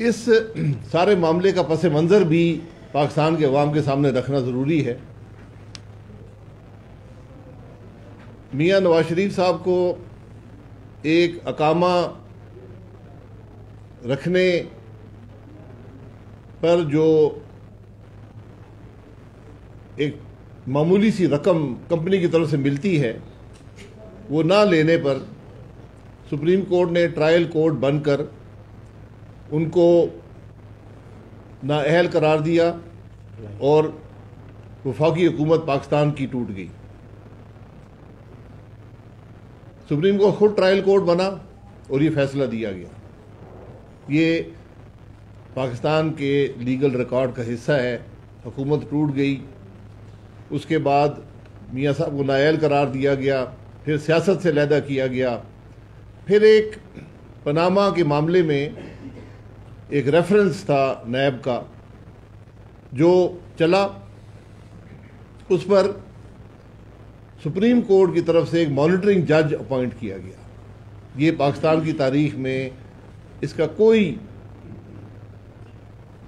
اس سارے معاملے کا پس منظر بھی پاکستان کے عوام کے سامنے رکھنا ضروری ہے۔ میاں نواز شریف صاحب کو ایک اقامہ رکھنے پر جو ایک معمولی سی رقم کمپنی کی طرف سے ملتی ہے، وہ نہ لینے پر سپریم کورٹ نے ٹرائل کورٹ بن کر ان کو نااہل قرار دیا اور وفاقی حکومت پاکستان کی ٹوٹ گئی۔ سپریم کورٹ خود ٹرائل کورٹ بنا اور یہ فیصلہ دیا گیا۔ یہ پاکستان کے لیگل ریکارڈ کا حصہ ہے۔ حکومت ٹوٹ گئی، اس کے بعد میاں صاحب کو نااہل قرار دیا گیا، پھر سیاست سے علیحدہ کیا گیا، پھر ایک پاناما کے معاملے میں ایک ریفرنس تھا نیب کا جو چلا، اس پر سپریم کورٹ کی طرف سے ایک مانیٹرنگ جج اپوائنٹ کیا گیا۔ یہ پاکستان کی تاریخ میں اس کا کوئی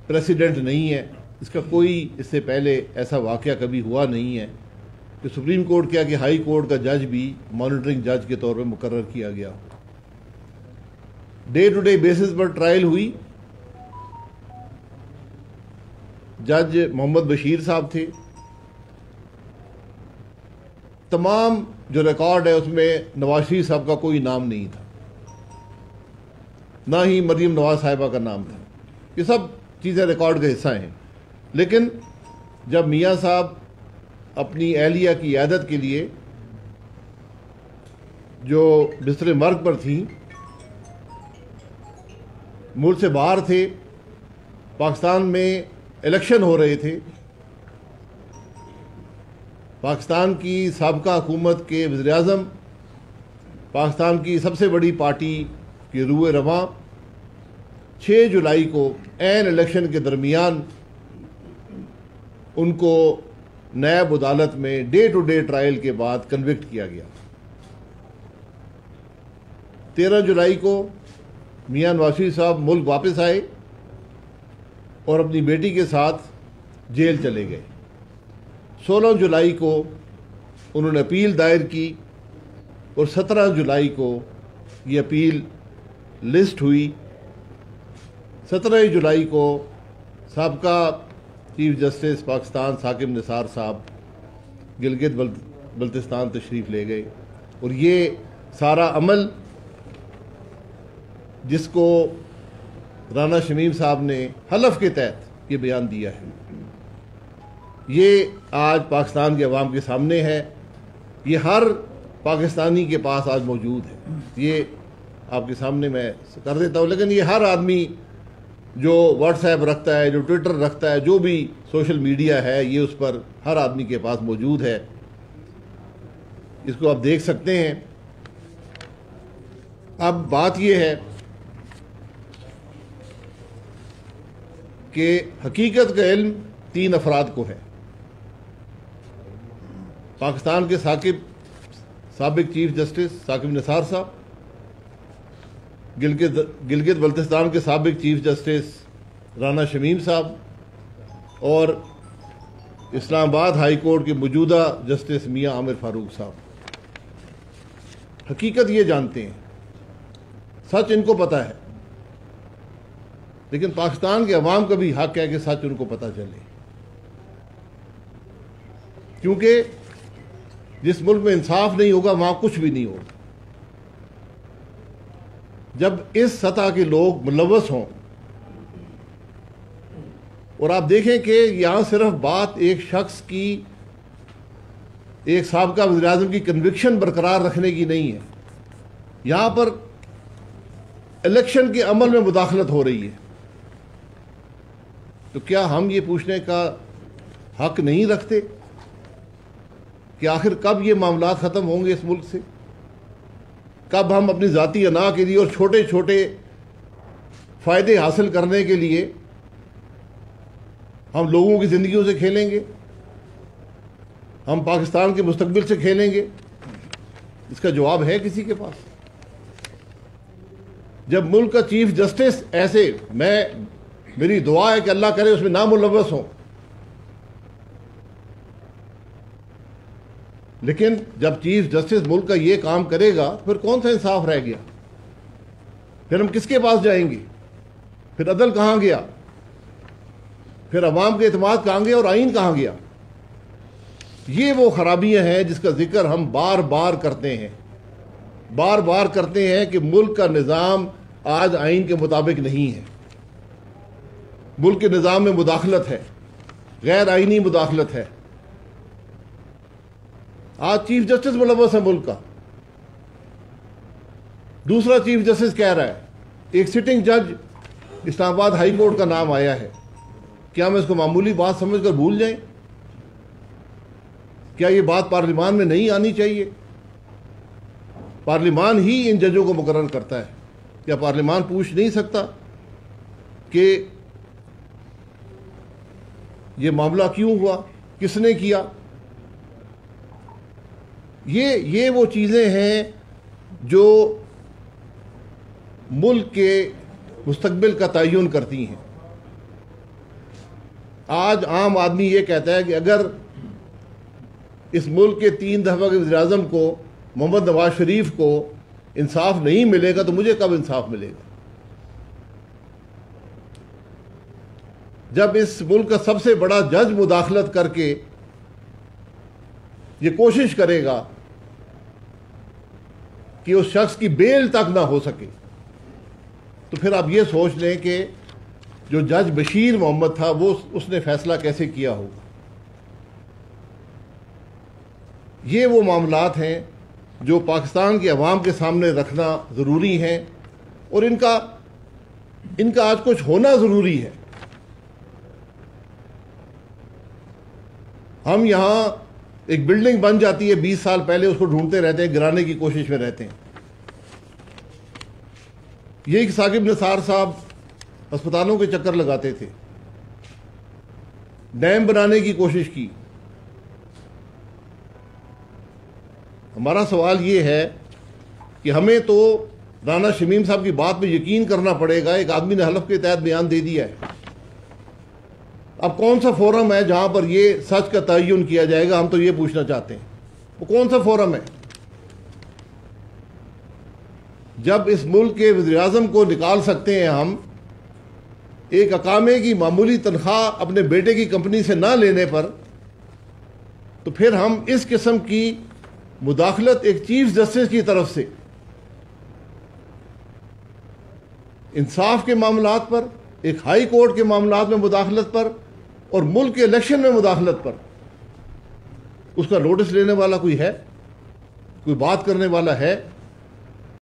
پریسیڈنٹ نہیں ہے، اس کا کوئی اس سے پہلے ایسا واقعہ کبھی ہوا نہیں ہے کہ سپریم کورٹ کیا کہ ہائی کورٹ کا جج بھی مانیٹرنگ جج کے طور پہ مقرر کیا گیا۔ ڈے ٹو ڈے بیسس پر ٹرائل ہوئی۔ جج محمد بشیر صاحب تھے۔ تمام جو ریکارڈ ہے اس میں نواز شریف صاحب کا کوئی نام نہیں تھا، نہ ہی مریم نواز صاحبہ کا نام تھا۔ یہ سب چیزیں ریکارڈ کا حصہ ہیں، لیکن جب میاں صاحب اپنی اہلیہ کی عیادت کے لیے جو بستر مرگ پر تھیں، ملک سے باہر تھے، پاکستان میں الیکشن ہو رہے تھے، پاکستان کی سابقہ حکومت کے وزیر اعظم، پاکستان کی سب سے بڑی پارٹی کے روح رواں 6 جولائی کو عین الیکشن کے درمیان ان کو نیب عدالت میں ڈے ٹو ڈے ٹرائل کے بعد کنوکٹ کیا گیا۔ 13 جولائی کو میاں نواز شریف صاحب ملک واپس آئے اور اپنی بیٹی کے ساتھ جیل چلے گئے۔ 16 جولائی کو انہوں نے اپیل دائر کی اور 17 جولائی کو یہ اپیل لسٹ ہوئی۔ 17 جولائی کو سابقہ چیف جسٹس پاکستان ثاقب نثار صاحب گلگت بلتستان تشریف لے گئے، اور یہ سارا عمل جس کو رانا شمیم صاحب نے حلف کے تحت یہ بیان دیا ہے، یہ آج پاکستان کے عوام کے سامنے ہے، یہ ہر پاکستانی کے پاس آج موجود ہے۔ یہ آپ کے سامنے میں کر دیتا ہوں، لیکن یہ ہر آدمی جو واٹس ایپ رکھتا ہے، جو ٹویٹر رکھتا ہے، جو بھی سوشل میڈیا ہے، یہ اس پر ہر آدمی کے پاس موجود ہے، اس کو آپ دیکھ سکتے ہیں۔ اب بات یہ ہے کہ حقیقت کا علم 3 افراد کو ہے۔ پاکستان کے سابق چیف جسٹس ثاقب نثار صاحب، گلگت بلتستان کے سابق چیف جسٹس رانا شمیم صاحب، اور اسلام آباد ہائی کورٹ کے موجودہ جسٹس میاں عامر فاروق صاحب۔ حقیقت یہ جانتے ہیں، سچ ان کو پتہ ہے، لیکن پاکستان کے عوام کا بھی حق ہے کہ سچ ان کو پتہ چلے، کیونکہ جس ملک میں انصاف نہیں ہوگا وہاں کچھ بھی نہیں ہوگا۔ جب اس سطح کے لوگ ملوث ہوں، اور آپ دیکھیں کہ یہاں صرف بات ایک شخص کی، ایک سابقہ وزیر اعظم کی کنوکشن برقرار رکھنے کی نہیں ہے، یہاں پر الیکشن کے عمل میں مداخلت ہو رہی ہے۔ تو کیا ہم یہ پوچھنے کا حق نہیں رکھتے کہ آخر کب یہ معاملات ختم ہوں گے اس ملک سے؟ کب ہم اپنی ذاتی انا کے لیے اور چھوٹے چھوٹے فائدے حاصل کرنے کے لیے ہم لوگوں کی زندگیوں سے کھیلیں گے؟ ہم پاکستان کے مستقبل سے کھیلیں گے؟ اس کا جواب ہے کسی کے پاس؟ جب ملک کا چیف جسٹس ایسے، میری دعا ہے کہ اللہ کرے اس میں نہ ملوث ہوں، لیکن جب چیف جسٹس ملک کا یہ کام کرے گا پھر کون سا انصاف رہ گیا؟ پھر ہم کس کے پاس جائیں گے؟ پھر عدل کہاں گیا؟ پھر عوام کے اعتماد کہاں گیا اور آئین کہاں گیا؟ یہ وہ خرابیاں ہیں جس کا ذکر ہم بار بار کرتے ہیں کہ ملک کا نظام آج آئین کے مطابق نہیں ہے، ملک کے نظام میں مداخلت ہے، غیر آئینی مداخلت ہے۔ آج چیف جسٹس ملوث ہے ملک کا، دوسرا چیف جسٹس کہہ رہا ہے، ایک سٹنگ جج اسلام آباد ہائی کورٹ کا نام آیا ہے، کیا ہم اس کو معمولی بات سمجھ کر بھول جائیں؟ کیا یہ بات پارلیمان میں نہیں آنی چاہیے؟ پارلیمان ہی ان ججوں کو مقرر کرتا ہے، کیا پارلیمان پوچھ نہیں سکتا کہ یہ معاملہ کیوں ہوا، کس نے کیا؟ یہ وہ چیزیں ہیں جو ملک کے مستقبل کا تعین کرتی ہیں۔ آج عام آدمی یہ کہتا ہے کہ اگر اس ملک کے 3 دفعہ کے وزیر اعظم کو، محمد نواز شریف کو انصاف نہیں ملے گا تو مجھے کب انصاف ملے گا؟ جب اس ملک کا سب سے بڑا جج مداخلت کر کے یہ کوشش کرے گا کہ اس شخص کی بیل تک نہ ہو سکے، تو پھر آپ یہ سوچ لیں کہ جو جج بشیر محمد تھا اس نے فیصلہ کیسے کیا ہوگا۔ یہ وہ معاملات ہیں جو پاکستان کے عوام کے سامنے رکھنا ضروری ہیں، اور ان کا آج کچھ ہونا ضروری ہے۔ ہم یہاں ایک بلڈنگ بن جاتی ہے 20 سال پہلے، اس کو ڈھونڈتے رہتے ہیں، گرانے کی کوشش میں رہتے ہیں۔ یہی ثاقب نثار صاحب ہسپتالوں کے چکر لگاتے تھے، ڈیم بنانے کی کوشش کی۔ ہمارا سوال یہ ہے کہ ہمیں تو رانا شمیم صاحب کی بات پہ یقین کرنا پڑے گا، ایک آدمی نے حلف کے تحت بیان دے دیا ہے۔ اب کون سا فورم ہے جہاں پر یہ سچ کا تعین کیا جائے گا؟ ہم تو یہ پوچھنا چاہتے ہیں، وہ کون سا فورم ہے؟ جب اس ملک کے وزیر اعظم کو نکال سکتے ہیں ہم ایک اقامے کی معمولی تنخواہ اپنے بیٹے کی کمپنی سے نہ لینے پر، تو پھر ہم اس قسم کی مداخلت ایک چیف جسٹس کی طرف سے انصاف کے معاملات پر، ایک ہائی کورٹ کے معاملات میں مداخلت پر، اور ملک کے الیکشن میں مداخلت پر، اس کا نوٹس لینے والا کوئی ہے؟ کوئی بات کرنے والا ہے؟